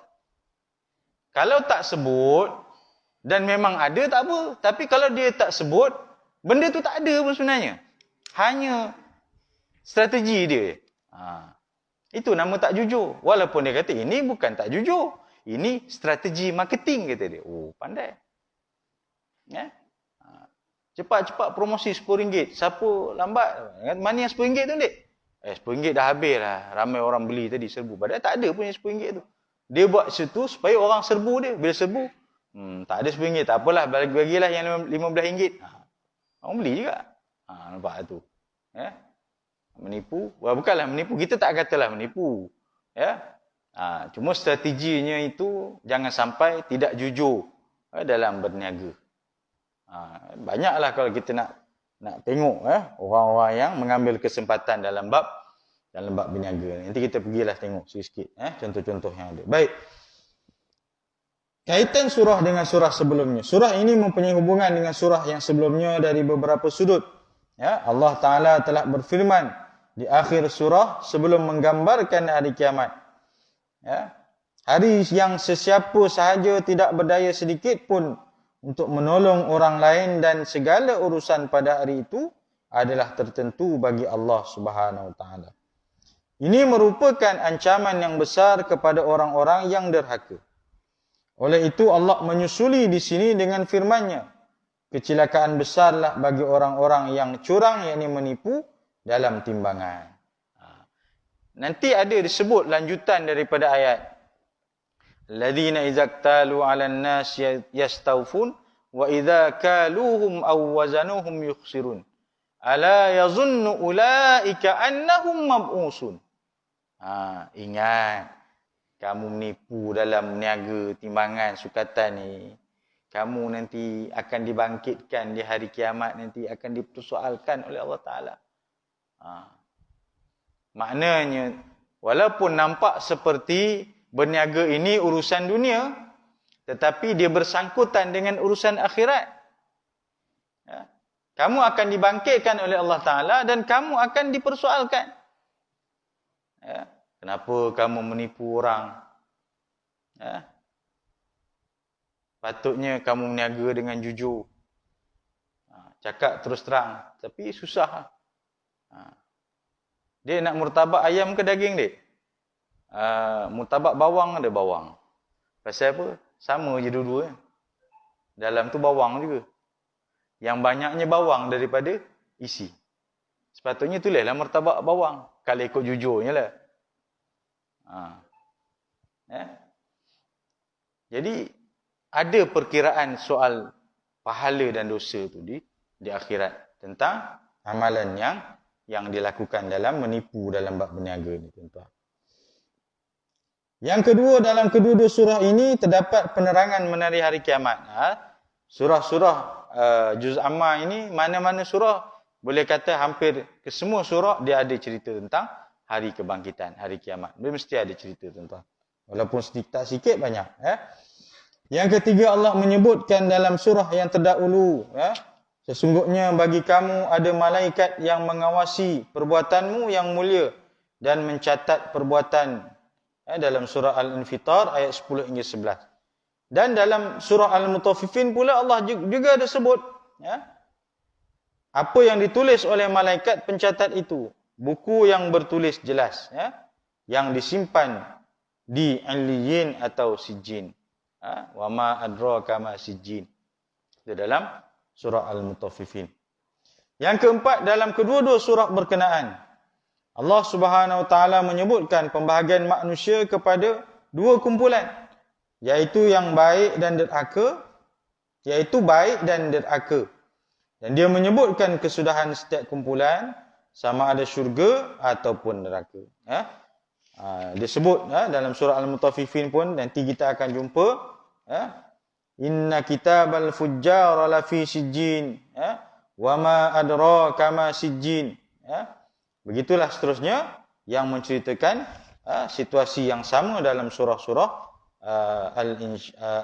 Kalau tak sebut, dan memang ada, tak apa. Tapi kalau dia tak sebut, benda tu tak ada pun sebenarnya. Hanya strategi dia. Itu nama tak jujur. Walaupun dia kata, ini bukan tak jujur. Ini strategi marketing, kata dia. Oh, pandai. Cepat promosi RM10. Siapa lambat? Mana yang RM10 tu, dek? RM10 dah habis lah. Ramai orang beli tadi, serbu. Padahal tak ada pun yang RM10 tu. Dia buat situ supaya orang serbu dia. Bila serbu, tak ada RM10. Tak apalah, bagilah yang RM15. Orang beli juga. Nampak tu. Menipu. Bukanlah menipu. Kita tak katalah menipu. Cuma strateginya itu jangan sampai tidak jujur dalam berniaga. Banyaklah kalau kita nak tengok orang-orang yang mengambil kesempatan dalam bab berniaga. Nanti kita pergilah tengok sikit-sikit contoh-contoh yang ada. Baik. Kaitan surah dengan surah sebelumnya. Surah ini mempunyai hubungan dengan surah yang sebelumnya dari beberapa sudut. Allah Ta'ala telah berfirman di akhir surah sebelum menggambarkan hari kiamat. Hari yang sesiapa sahaja tidak berdaya sedikit pun untuk menolong orang lain dan segala urusan pada hari itu adalah tertentu bagi Allah Subhanahu Wa Ta'ala. Ini merupakan ancaman yang besar kepada orang-orang yang derhaka. Oleh itu Allah menyusuli di sini dengan firman-Nya, kecelakaan besarlah bagi orang-orang yang curang, yakni menipu dalam timbangan. Nanti ada disebut lanjutan daripada ayat. Alladzina izaktalu 'alan nas yastawfun wa idza kaluhum aw wazanuhum yukhsirun. Ala yazunnu ulaika annahum mab'usun. Ingat, kamu menipu dalam niaga timbangan sukatan ni, kamu nanti akan dibangkitkan di hari kiamat, nanti akan dipersoalkan oleh Allah Ta'ala. Maknanya, walaupun nampak seperti berniaga ini urusan dunia, tetapi dia bersangkutan dengan urusan akhirat. Kamu akan dibangkitkan oleh Allah Ta'ala dan kamu akan dipersoalkan. Kenapa kamu menipu orang? Patutnya kamu berniaga dengan jujur. Cakap terus terang. Tapi susah. Dia nak murtabak ayam ke daging, dek? Murtabak bawang ada bawang. Pasal apa? Sama je dua-dua. Dalam tu bawang juga. Yang banyaknya bawang daripada isi. Sepatutnya tulislah murtabak bawang. Kalau ikut jujurnya lah. Jadi, ada perkiraan soal pahala dan dosa tu di akhirat. Tentang amalan yang dilakukan dalam menipu dalam bab berniaga ni, tuan-tuan. Yang kedua, dalam kedua-dua surah ini terdapat penerangan mengenai hari kiamat. Surah-surah Juz Amma ini, mana-mana surah, boleh kata hampir ke semua surah dia ada cerita tentang hari kebangkitan, hari kiamat. Dia mesti ada cerita tentang. Walaupun sedikit sikit banyak. Yang ketiga, Allah menyebutkan dalam surah yang terdahulu, sesungguhnya bagi kamu ada malaikat yang mengawasi perbuatanmu yang mulia dan mencatat perbuatan. Dalam surah Al-Infitar ayat 10 hingga 11. Dan dalam surah Al-Mutaffifin pula Allah juga ada sebut apa yang ditulis oleh malaikat pencatat itu. Buku yang bertulis jelas, yang disimpan di Illiyin atau Sijjin. Wa ma adraka ma Sijjin. Itu dalam surah Al-Mutaffifin. Yang keempat, dalam kedua-dua surah berkenaan, Allah Subhanahu Wa Taala menyebutkan pembahagian manusia kepada dua kumpulan, iaitu yang baik dan derhaka, iaitu baik dan derhaka. Dan dia menyebutkan kesudahan setiap kumpulan, sama ada syurga ataupun neraka. Dia sebut dalam surah Al-Mutaffifin pun, nanti kita akan jumpa. Inna kitabal fujjar lafi sijjin, wa ma adraka ma sijjin. Begitulah seterusnya yang menceritakan situasi yang sama dalam surah-surah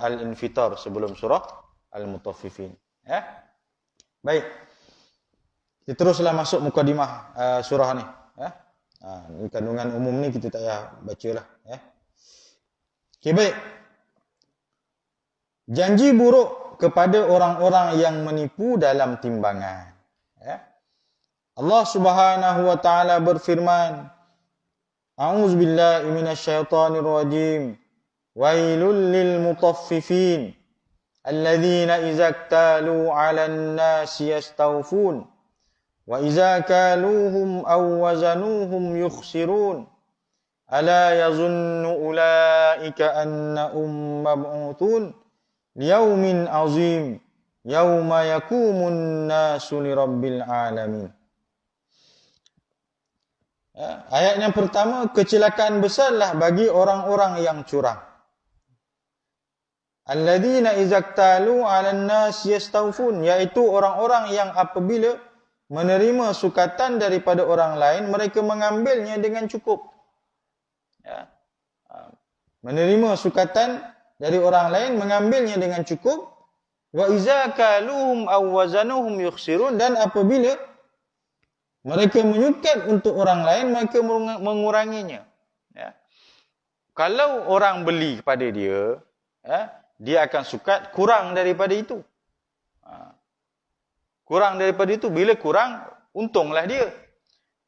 Al-Infitar sebelum surah Al-Mutaffifin. Baik. Kita teruslah masuk mukadimah surah ni. Ini kandungan umum ni kita tak payah bacalah. Okey, baik. Janji buruk kepada orang-orang yang menipu dalam timbangan. Allah Subhanahu wa taala berfirman, A'udzubillahi minasyaitonirrajim. Wailul lil mutaffifin alladzina idza iktalu 'alan nasi yastawfun wa idza kaluhum aw wazanuhum yukhsirun. Ala yazunnu ulaika annahum mab'utun liyaumin 'azim yauma yaqumun nasu lirabbil alamin. Ayat yang pertama, kecelakaan besarlah bagi orang-orang yang curang. Alladzina izaktalu 'alan nas yastawfun, iaitu orang-orang yang apabila menerima sukatan daripada orang lain, mereka mengambilnya dengan cukup. Menerima sukatan dari orang lain, mengambilnya dengan cukup. Wa iza kaluhum aw wazanuhum yukhsirun, dan apabila mereka menyukat untuk orang lain, mereka menguranginya. Kalau orang beli kepada dia, dia akan sukat kurang daripada itu. Kurang daripada itu, bila kurang, untunglah dia.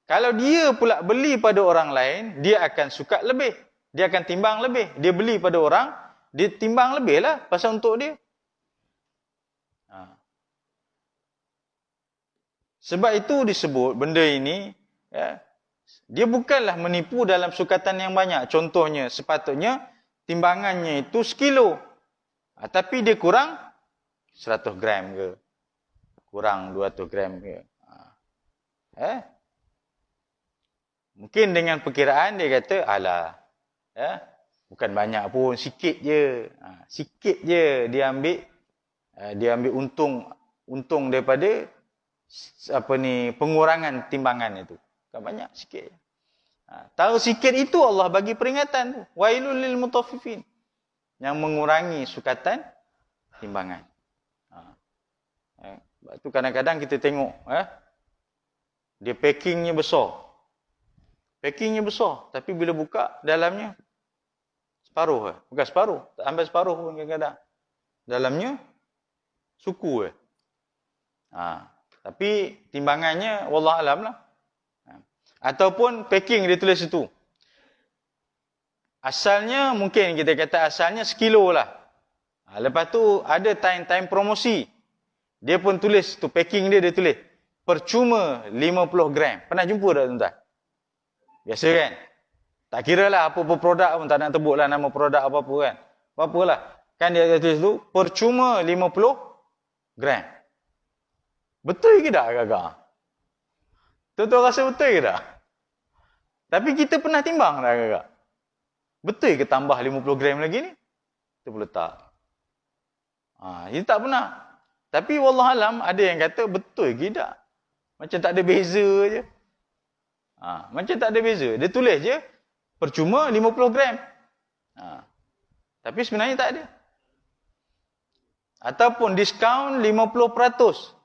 Kalau dia pula beli pada orang lain, dia akan sukat lebih. Dia akan timbang lebih. Dia beli pada orang, dia timbang lebih lah pasal untuk dia. Sebab itu disebut benda ini, dia bukanlah menipu dalam sukatan yang banyak. Contohnya, sepatutnya timbangannya itu 1 kilo. Tapi dia kurang 100 gram ke. Kurang 200 gram ke. Mungkin dengan perkiraan dia kata, alah, bukan banyak pun, sikit je. Sikit je dia ambil untung daripada pengurangan timbangan itu. Bukan banyak, sikit. Tahu sikit itu Allah bagi peringatan tu. Wailul lil mutaffifin. Yang mengurangi sukatan timbangan. Sebab tu kadang-kadang kita tengok, dia packingnya besar. Packingnya besar, tapi bila buka dalamnya separuh. Bukan separuh, tak sampai separuh pun kadang-kadang. Dalamnya suku. Tapi timbangannya wallahualam lah. Ataupun packing dia tulis itu. Asalnya mungkin kita kata asalnya 1 kilo lah. Lepas tu ada time promosi. Dia pun tulis tu packing dia tulis percuma 50 gram. Pernah jumpa tak tuan-tuan? Biasa kan? Tak kira lah apa-apa produk pun, tak nak sebut lah nama produk apa-apa kan. Apa-apa lah. Kan dia tulis tu percuma 50 gram. Betul ke tak agak-agak? Tuan-tuan rasa betul ke tak? Tapi kita pernah timbang tak agak-agak? Betul ke tambah 50 gram lagi ni? Kita pun letak. Ini tak pernah. Tapi wallahualam ada yang kata betul ke tak? Macam tak ada beza je. Macam tak ada beza. Dia tulis je percuma 50 gram. Tapi sebenarnya tak ada. Ataupun diskaun 50%.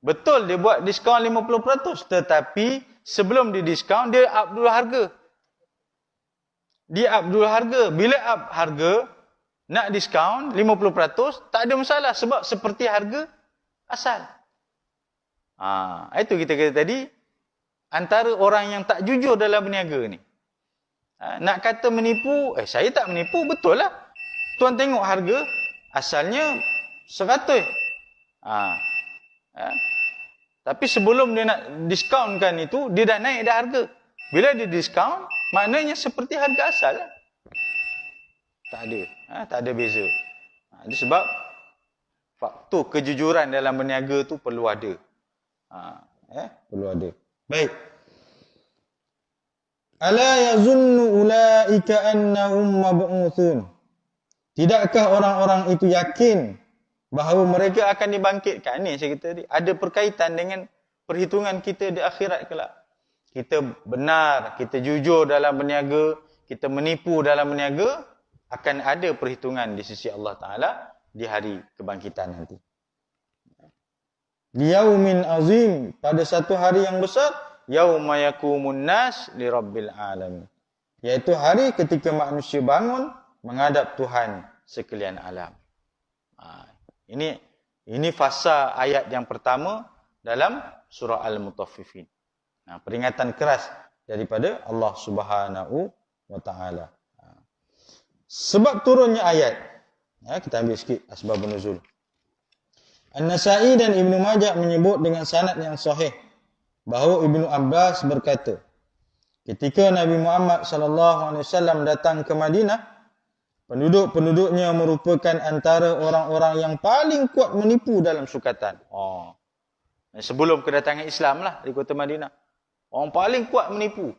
Betul dia buat diskaun 50%. Tetapi sebelum didiskaun dia up dulu harga. Dia up dulu harga. Bila up harga, nak diskaun 50%, tak ada masalah. Sebab seperti harga asal. Itu kita kata tadi, antara orang yang tak jujur dalam berniaga ni. Nak kata menipu, saya tak menipu, betul lah. Tuan tengok harga, asalnya 100. Tapi sebelum dia nak diskaunkan itu, dia dah naik dah harga. Bila dia diskaun, maknanya seperti harga asal lah. Tak ada. Tak ada beza. Itu sebab faktor kejujuran dalam berniaga tu perlu ada. Perlu ada. Baik. Ala yazunnu ulaika annahum mab'utsun. Tidakkah orang-orang itu yakin bahawa mereka akan dibangkitkan? Ni saya kata tadi, ada perkaitan dengan perhitungan kita di akhirat kelak. Kita benar, kita jujur dalam berniaga, kita menipu dalam berniaga, akan ada perhitungan di sisi Allah Ta'ala di hari kebangkitan nanti. Liyaumin azim, pada satu hari yang besar, yauma yakumun nas li rabbil alamin. Iaitu hari ketika manusia bangun menghadap Tuhan sekalian alam. Ini fasa ayat yang pertama dalam surah Al-Mutaffifin. Peringatan keras daripada Allah Subhanahu wa Ta'ala. Sebab turunnya ayat. Kita ambil sikit asbabun nuzul. An-Nasa'i dan Ibnu Majah menyebut dengan sanad yang sahih bahawa Ibnu Abbas berkata, ketika Nabi Muhammad SAW datang ke Madinah, penduduk-penduduknya merupakan antara orang-orang yang paling kuat menipu dalam sukatan. Sebelum kedatangan Islam lah di kota Madinah. Orang paling kuat menipu.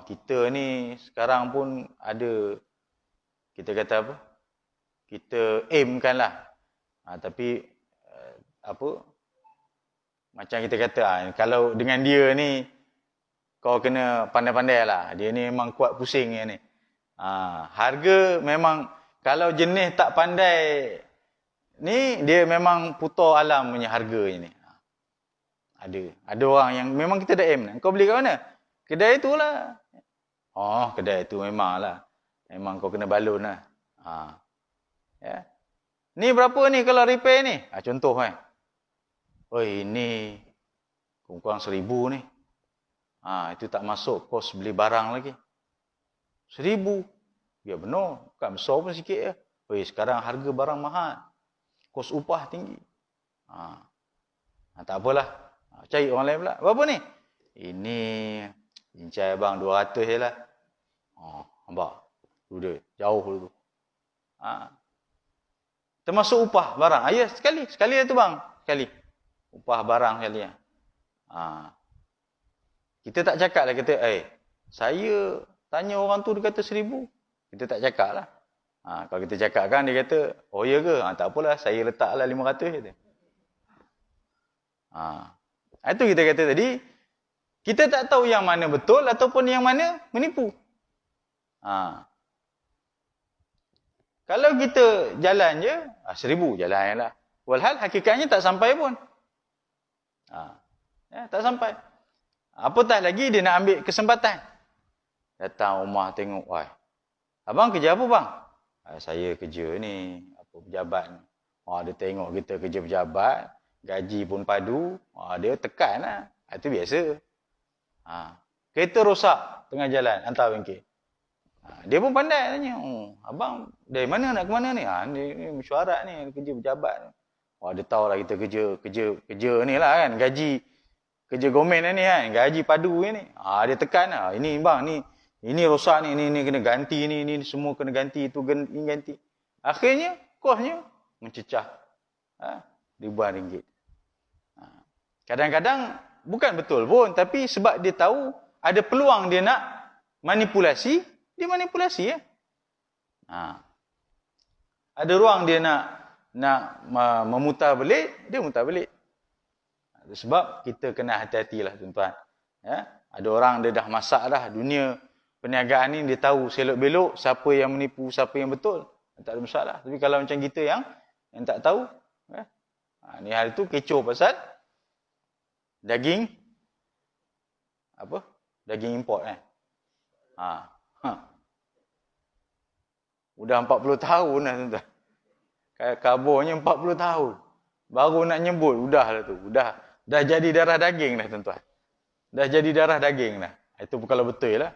Kita ni sekarang pun ada, kita kata apa? Kita aimkan lah. Tapi macam kita kata, kalau dengan dia ni, kau kena pandai-pandai lah. Dia ni memang kuat pusing ni. Harga memang, kalau jenis tak pandai ni, dia memang putar alam punya harga ni. Ada orang yang memang kita dah aim. Kau beli kat mana? Kedai tu lah. Kedai tu memang lah. Memang kau kena balun lah. Ya. Ni berapa ni kalau repair ni? Contoh kan. Ini kurang 1,000 ni. Itu tak masuk kos beli barang lagi. 1,000. Ya benar. Bukan besar pun sikit je. Sekarang harga barang mahal. Kos upah tinggi. Tak apalah. Cari orang lain pula. Berapa ni? Ini cincai abang 200 je lah. Nampak? Dia jauh dulu. Termasuk upah barang. Ya, sekali lah tu bang. Sekali. Upah barang sekali. Kita tak cakap lah. Kita, saya tanya orang tu dia kata 1,000. Kita tak cakap lah. Kalau kita cakap kan dia kata, ya ke? Tak apalah, saya letak lah 500 je. Itu kita kata tadi, kita tak tahu yang mana betul ataupun yang mana menipu. Kalau kita jalan je, 1,000 jalan lah. Walhal hakikatnya tak sampai pun. Tak sampai. Apatah lagi dia nak ambil kesempatan. Datang rumah tengok, abang kerja apa bang? Saya kerja ni, pejabat ni. Dia tengok kita kerja pejabat, gaji pun padu, dia tekan lah. Itu biasa. Kereta rosak tengah jalan, hantar bengkel. Dia pun pandai tanya, abang dari mana nak ke mana ni? Ni mesyuarat ni, kerja pejabat ni. Dia tahu lah kita kerja ni lah kan, gaji, kerja gomen ni kan, gaji padu ni. Dia tekan lah, ini bang, ini rosak ni kena ganti ni semua kena ganti, itu ini ganti. Akhirnya, kosnya mencecah ribuan ringgit. Kadang-kadang, bukan betul pun, tapi sebab dia tahu ada peluang dia nak manipulasi, Dia manipulasi ya. Ada ruang dia nak memutar balik, dia mutar balik. Sebab kita kena hati-hatilah tuan-tuan. Ya, ada orang dia dah masak dah dunia perniagaan ni, dia tahu selok-belok siapa yang menipu, siapa yang betul. Tak ada masalah. Tapi kalau macam kita yang tak tahu, ya, ni hari tu kecoh pasal daging apa? Daging import kan. Udah 40 tahun dah tuan-tuan. Kabarnya 40 tahun. Baru nak nyebut, udahlah tu. Dah jadi darah daging dah tuan-tuan. Dah jadi darah daging dah. Itu kalau betul lah.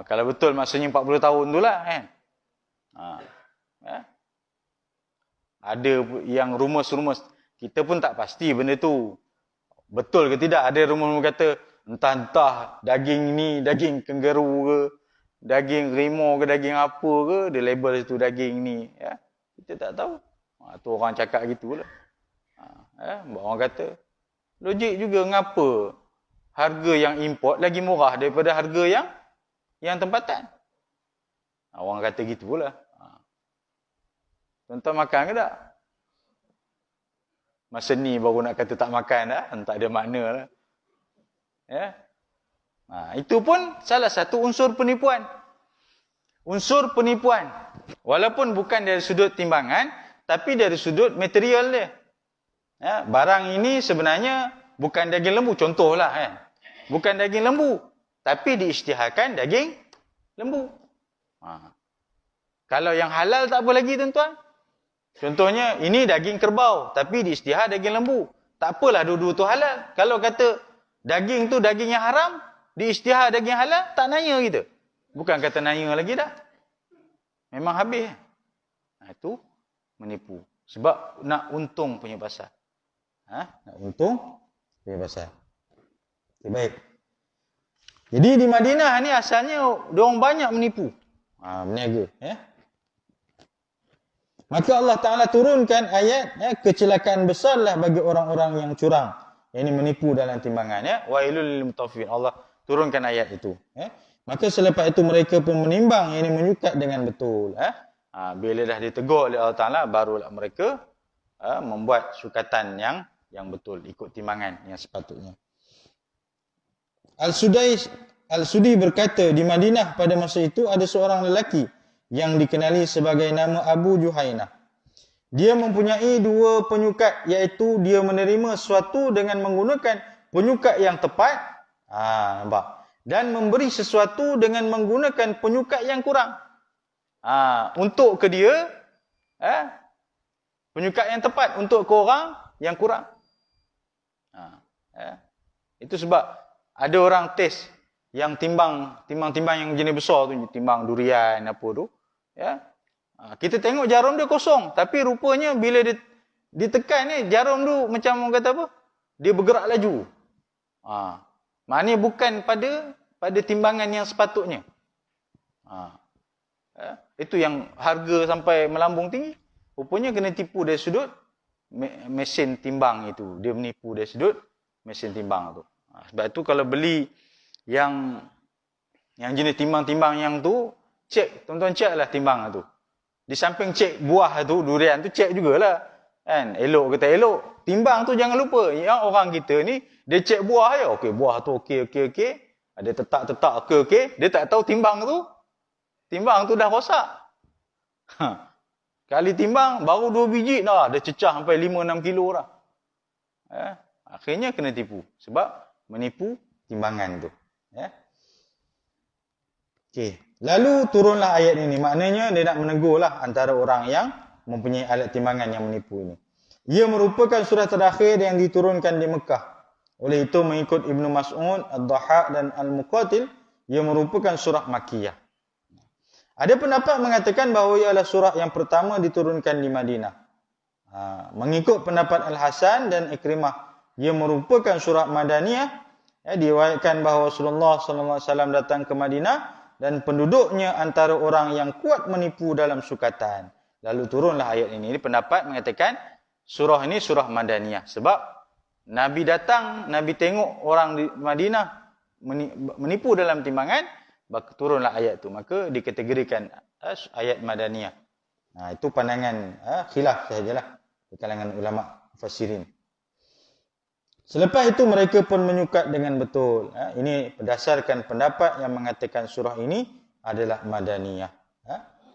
Kalau betul maksudnya 40 tahun tu lah kan. Ada yang rumus-rumus. Kita pun tak pasti benda tu betul ke tidak. Ada rumus kata entah daging ni, daging kangaroo ke, daging rimau ke, daging apa ke, dia label situ daging ni. Ya. Kita tak tahu. Tu orang cakap gitulah. Orang kata, logik juga ngapa harga yang import lagi murah daripada harga yang tempatan. Orang kata gitu pula. Tuan-tuan makan ke tak? Masa ni baru nak kata tak makan dah, tak ada makna lah. Ya. Itu pun salah satu unsur penipuan. Unsur penipuan. Walaupun bukan dari sudut timbangan, tapi dari sudut material dia. Ya, barang ini sebenarnya bukan daging lembu, contohlah kan. Bukan daging lembu, tapi diisytiharkan daging lembu. Kalau yang halal tak apa lagi tuan-tuan. Contohnya ini daging kerbau, tapi diisytihar daging lembu. Tak apalah dua-dua tu halal. Kalau kata daging tu daging yang haram, diisytihar daging halal, tak nanya kita. Bukan kata nanya lagi dah. Memang habis. Itu menipu. Sebab nak untung punya pasal. Nak untung punya pasal. Okay, baik. Jadi di Madinah ni asalnya diorang banyak menipu. Berniaga. Ya. Maka Allah Ta'ala turunkan ayat, kecelakaan besarlah bagi orang-orang yang curang. Yang ini menipu dalam timbangan. Ya. Wailul lil mutaffifin. Allah turunkan ayat itu. Ya. Maka selepas itu mereka pun menimbang, yang ini menyukat dengan betul. Bila dah ditegur oleh Allah Ta'ala, barulah mereka membuat sukatan yang betul, ikut timbangan yang sepatutnya. Al-Sudi berkata, di Madinah pada masa itu ada seorang lelaki yang dikenali sebagai nama Abu Juhainah. Dia mempunyai dua penyukat, iaitu dia menerima sesuatu dengan menggunakan penyukat yang tepat, nampak? Dan memberi sesuatu dengan menggunakan penyukat yang kurang. Untuk ke dia, penyukat yang tepat, untuk ke orang yang kurang. Itu sebab ada orang test yang timbang yang jenis besar tu, timbang durian apa tu, ya. Kita tengok jarum dia kosong, tapi rupanya bila dia ditekan ni, jarum tu macam orang kata apa? Dia bergerak laju. Maknanya bukan pada timbangan yang sepatutnya. Itu yang harga sampai melambung tinggi. Rupanya kena tipu dari sudut mesin timbang itu. Dia menipu dari sudut mesin timbang tu. Sebab itu kalau beli yang jenis timbang-timbang yang tu, cek, tuan-tuan cek lah timbang tu. Di samping cek buah tu, durian tu, cek jugalah. Kan? Elok ke tak elok. Timbang tu jangan lupa. Yang orang kita ni, dia cek buah je. Okey, buah tu okey. Ada tetak-tetak okey. Dia tak tahu timbang tu dah rosak. Kali timbang, baru 2 biji dah. Dia cecah sampai 5-6 kilo dah. Akhirnya kena tipu. Sebab menipu timbangan tu. Ya. Okey. Lalu turunlah ayat ini. Maknanya dia nak menegurlah antara orang yang mempunyai alat timbangan yang menipu ini. Ia merupakan surah terakhir yang diturunkan di Mekah. Oleh itu mengikut Ibnu Mas'ud, Ad-Dhahhak dan Al-Muqatil, ia merupakan surah Makkiyah. Ada pendapat mengatakan bahawa ia adalah surah yang pertama diturunkan di Madinah. Mengikut pendapat Al-Hasan dan Ikrimah, ia merupakan surah Madaniyah. Diriwayatkan bahawa Rasulullah SAW datang ke Madinah dan penduduknya antara orang yang kuat menipu dalam sukatan. Lalu turunlah ayat ini. Ini pendapat mengatakan surah ini surah Madaniyah. Sebab Nabi datang, Nabi tengok orang di Madinah menipu dalam timbangan. turunlah ayat tu, maka dikategorikan ayat madaniyah. Itu pandangan khilaf sahajalah di kalangan ulama mufassirin. Selepas itu mereka pun menyukat dengan betul. Ini berdasarkan pendapat yang mengatakan surah ini adalah madaniyah.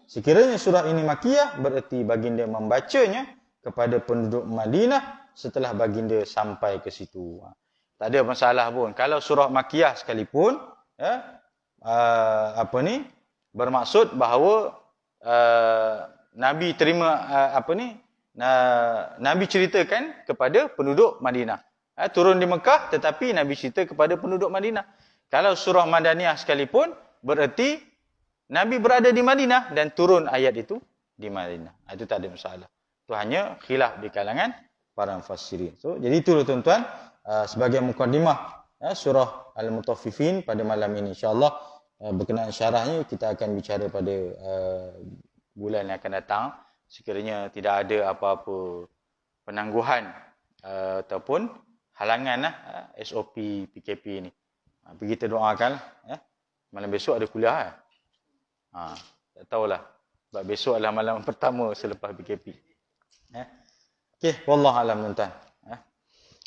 Sekiranya surah ini makiyah, bererti baginda membacanya kepada penduduk Madinah setelah baginda sampai ke situ. Tak ada masalah pun. Kalau surah makiyah sekalipun, bermaksud bahawa Nabi terima Nabi ceritakan kepada penduduk Madinah. Turun di Mekah tetapi Nabi cerita kepada penduduk Madinah. Kalau surah Madaniyah sekalipun, bererti Nabi berada di Madinah dan turun ayat itu di Madinah. Itu tak ada masalah. Itu hanya khilaf di kalangan para mufassirin. So, jadi itu tuan-tuan, sebagai mukadimah surah Al-Mutaffifin pada malam ini. InsyaAllah berkenaan syarahnya kita akan bicara pada bulan yang akan datang. Sekiranya tidak ada apa-apa penangguhan ataupun halangan SOP PKP ni. Kita doakan malam besok ada kuliah. Tak tahulah. Sebab besok adalah malam pertama selepas PKP. Okey, wallahu alam tuan-tuan.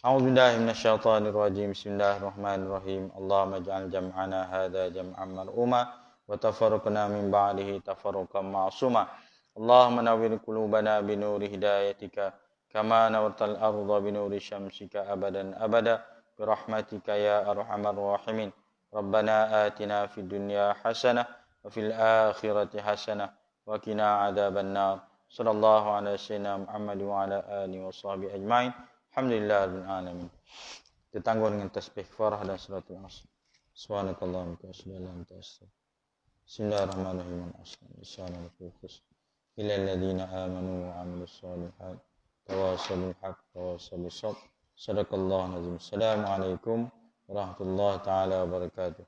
A'udzubillahi minasyaitonirrajim. Bismillahirrahmanirrahim. Allahumma ij'al jam'ana hadza jam'an mar'uma wa tafarraqna min ba'dihi tafarruqan ma'suma. Allahumma nawwir qulubana bi nuri hidayatika kama nawwartal arda bi nuri syamsika abadan abada bi rahmatika ya arhamar rahimin. Rabbana atina fid dunya hasanah wa fil akhirati hasanah wa qina adzabannar. Sallallahu alaihi wasallam Muhammad wa ala alihi washabihi ajmain. Alhamdulillahirabbil alamin. Kita tangguh dengan tasbih farah dan suratul asr. Subhanakallahumma wa bihamdika. Bismillahirrahmanirrahim. Assalamualaikum illal ladzina amanu wa 'amilus shalihat tawassaw bil haqq tawassaw bis sabr. Sadaqallahu azim. Assalamualaikum warahmatullahi taala wabarakatuh.